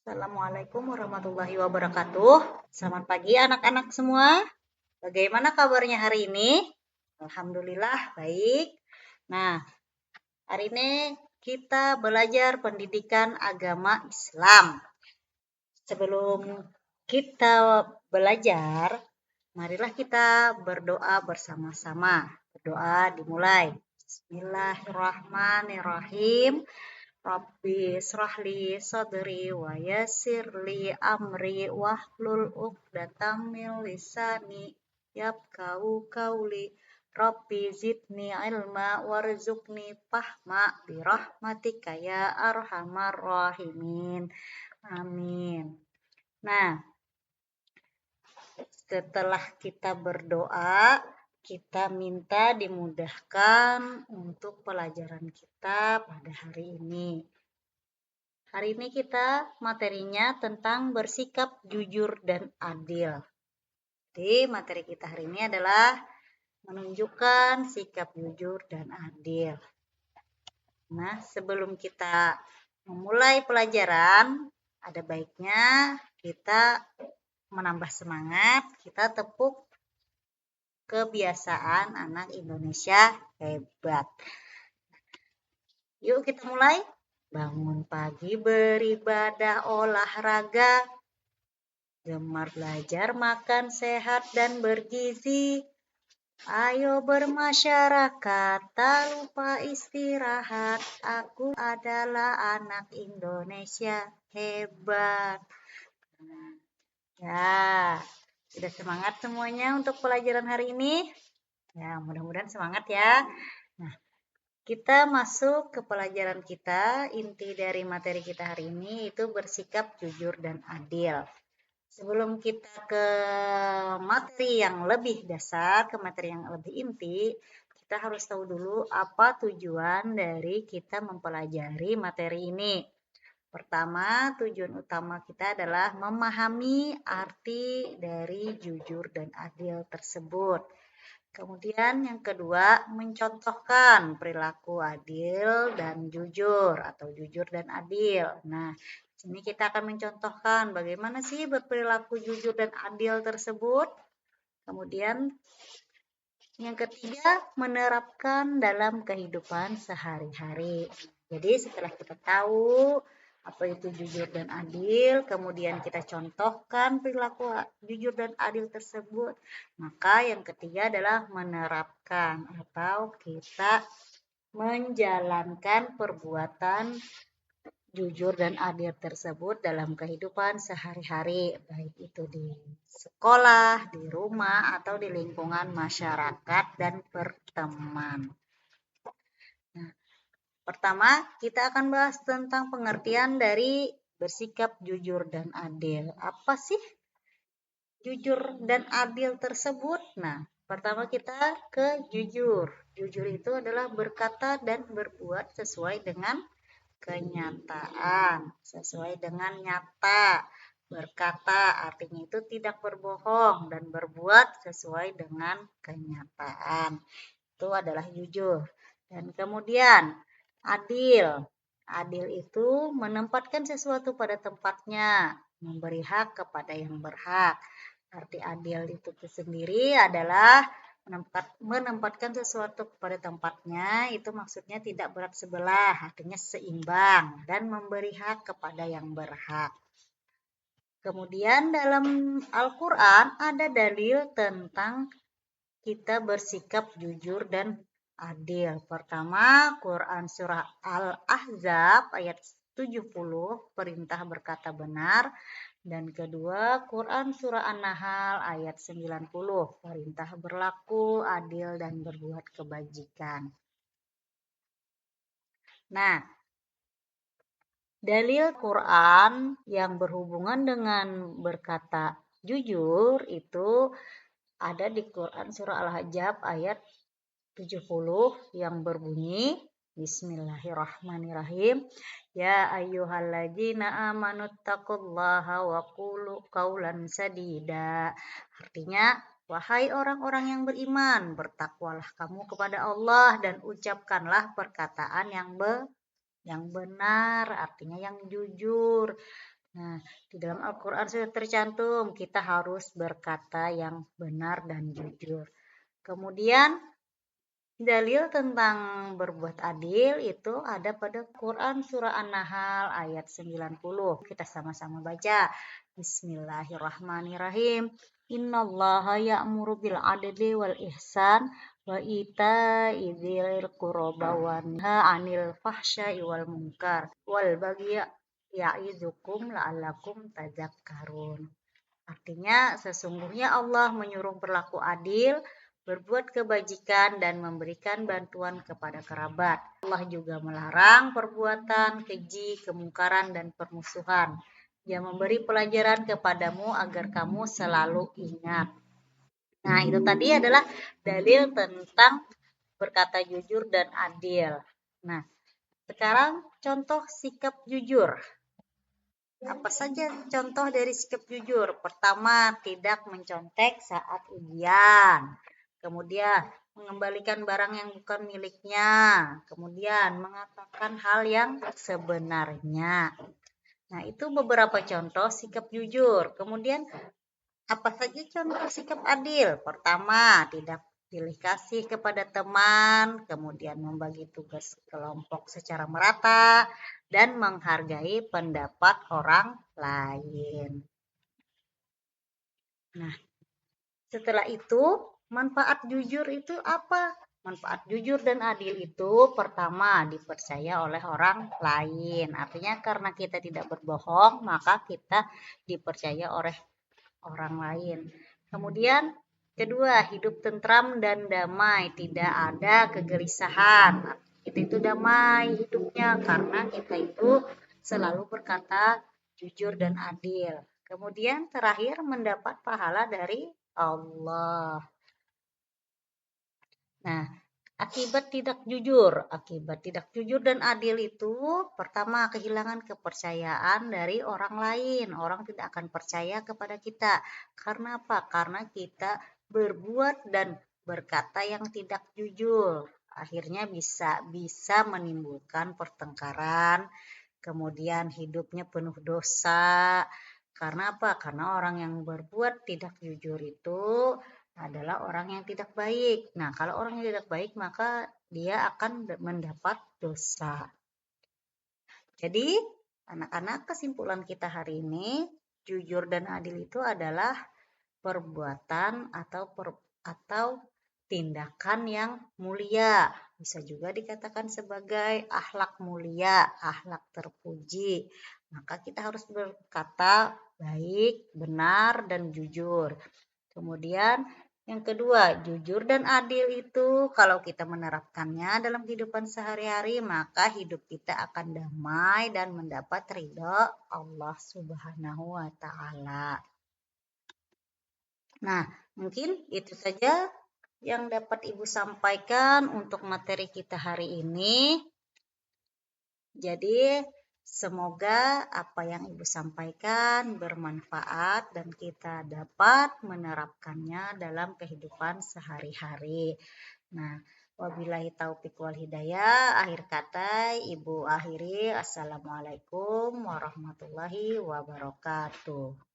Assalamualaikum warahmatullahi wabarakatuh. Selamat pagi anak-anak semua. Bagaimana kabarnya hari ini? Alhamdulillah baik. Nah, hari ini kita belajar pendidikan agama Islam. Sebelum kita belajar, marilah kita berdoa bersama-sama. Berdoa dimulai. Bismillahirrahmanirrahim. Rabbi israhli sadri wa yassirli amri wahlul uqdatam min lisani yafqahu qawli. Rabbi zidni ilma warzuqni fahma birahmatika ya arhamar rahimin. Amin. Nah, setelah kita berdoa, kita minta dimudahkan untuk pelajaran kita pada hari ini. Hari ini kita materinya tentang bersikap jujur dan adil. Jadi materi kita hari ini adalah menunjukkan sikap jujur dan adil. Nah, sebelum kita memulai pelajaran, ada baiknya kita menambah semangat, kita tepuk kebiasaan anak Indonesia hebat. Yuk kita mulai. Bangun pagi beribadah olahraga, gemar belajar makan sehat dan bergizi. Ayo bermasyarakat, tak lupa istirahat. Aku adalah anak Indonesia hebat. Ya, sudah semangat semuanya untuk pelajaran hari ini? Ya, mudah-mudahan semangat ya. Nah, kita masuk ke pelajaran kita. Inti dari materi kita hari ini itu bersikap jujur dan adil. Sebelum kita ke materi yang lebih dasar, ke materi yang lebih inti, kita harus tahu dulu apa tujuan dari kita mempelajari materi ini. Pertama, tujuan utama kita adalah memahami arti dari jujur dan adil tersebut. Kemudian yang kedua, mencontohkan perilaku adil dan jujur atau jujur dan adil. Nah, di sini kita akan mencontohkan bagaimana sih berperilaku jujur dan adil tersebut. Kemudian yang ketiga, menerapkan dalam kehidupan sehari-hari. Jadi setelah kita tahu apa itu jujur dan adil, kemudian kita contohkan perilaku jujur dan adil tersebut, maka yang ketiga adalah menerapkan atau kita menjalankan perbuatan jujur dan adil tersebut dalam kehidupan sehari-hari, baik itu di sekolah, di rumah, atau di lingkungan masyarakat dan berteman. Nah, pertama, kita akan bahas tentang pengertian dari bersikap jujur dan adil. Apa sih jujur dan adil tersebut? Nah, pertama kita ke jujur. Jujur itu adalah berkata dan berbuat sesuai dengan kenyataan, sesuai dengan nyata. Berkata artinya itu tidak berbohong dan berbuat sesuai dengan kenyataan. Itu adalah jujur. Dan kemudian adil. Adil itu menempatkan sesuatu pada tempatnya, memberi hak kepada yang berhak. Arti adil itu sendiri adalah menempatkan sesuatu kepada tempatnya, itu maksudnya tidak berat sebelah, artinya seimbang dan memberi hak kepada yang berhak. Kemudian dalam Al-Quran ada dalil tentang kita bersikap jujur dan adil. Pertama, Quran surah Al-Ahzab ayat 70, perintah berkata benar. Dan kedua, Quran surah An-Nahl ayat 90, perintah berlaku adil dan berbuat kebajikan. Nah, dalil Quran yang berhubungan dengan berkata jujur itu ada di Quran surah Al-Ahzab ayat 70 yang berbunyi Bismillahirrahmanirrahim. Ya ayyuhalladzina amanu taqullaha wa qulu qaulan sadida. Artinya, wahai orang-orang yang beriman, bertakwalah kamu kepada Allah dan ucapkanlah perkataan yang benar, artinya yang jujur. Nah, di dalam Al-Quran sudah tercantum kita harus berkata yang benar dan jujur. Kemudian dalil tentang berbuat adil itu ada pada Quran surah An-Nahl ayat 90. Kita sama-sama baca. Bismillahirrahmanirrahim. Innallaha ya'muru bil adli wal ihsan wa ita'i dzil qurba wa yanha 'anil fahsya'i wal munkar wal bagyi ya'izukum la'allakum tadzakkarun. Artinya sesungguhnya Allah menyuruh berlaku adil, berbuat kebajikan dan memberikan bantuan kepada kerabat. Allah juga melarang perbuatan keji, kemungkaran dan permusuhan. Dia memberi pelajaran kepadamu agar kamu selalu ingat. Nah, itu tadi adalah dalil tentang berkata jujur dan adil. Nah, sekarang contoh sikap jujur. Apa saja contoh dari sikap jujur? Pertama, tidak mencontek saat ujian. Kemudian, mengembalikan barang yang bukan miliknya. Kemudian, mengatakan hal yang sebenarnya. Nah, itu beberapa contoh sikap jujur. Kemudian, apa saja contoh sikap adil? Pertama, tidak pilih kasih kepada teman, kemudian membagi tugas kelompok secara merata, dan menghargai pendapat orang lain. Nah, setelah itu, manfaat jujur itu apa? Manfaat jujur dan adil itu pertama dipercaya oleh orang lain. Artinya karena kita tidak berbohong, maka kita dipercaya oleh orang lain. Kemudian kedua, hidup tentram dan damai, tidak ada kegelisahan. Kita itu damai hidupnya karena kita itu selalu berkata jujur dan adil. Kemudian terakhir mendapat pahala dari Allah. Nah, akibat tidak jujur dan adil itu pertama kehilangan kepercayaan dari orang lain. Orang tidak akan percaya kepada kita. Karena apa? Karena kita berbuat dan berkata yang tidak jujur. Akhirnya bisa menimbulkan pertengkaran, kemudian hidupnya penuh dosa. Karena apa? Karena orang yang berbuat tidak jujur itu adalah orang yang tidak baik. Nah, kalau orang yang tidak baik, maka dia akan mendapat dosa. Jadi, anak-anak, kesimpulan kita hari ini, jujur dan adil itu adalah perbuatan atau tindakan yang mulia. Bisa juga dikatakan sebagai akhlak mulia, akhlak terpuji. Maka kita harus berkata baik, benar, dan jujur. Kemudian yang kedua, jujur dan adil itu kalau kita menerapkannya dalam kehidupan sehari-hari, maka hidup kita akan damai dan mendapat ridho Allah Subhanahu wa Ta'ala. Nah, mungkin itu saja yang dapat Ibu sampaikan untuk materi kita hari ini. Jadi, semoga apa yang Ibu sampaikan bermanfaat dan kita dapat menerapkannya dalam kehidupan sehari-hari. Nah, wabillahi taufiq wal hidayah. Akhir kata Ibu akhiri. Assalamualaikum warahmatullahi wabarakatuh.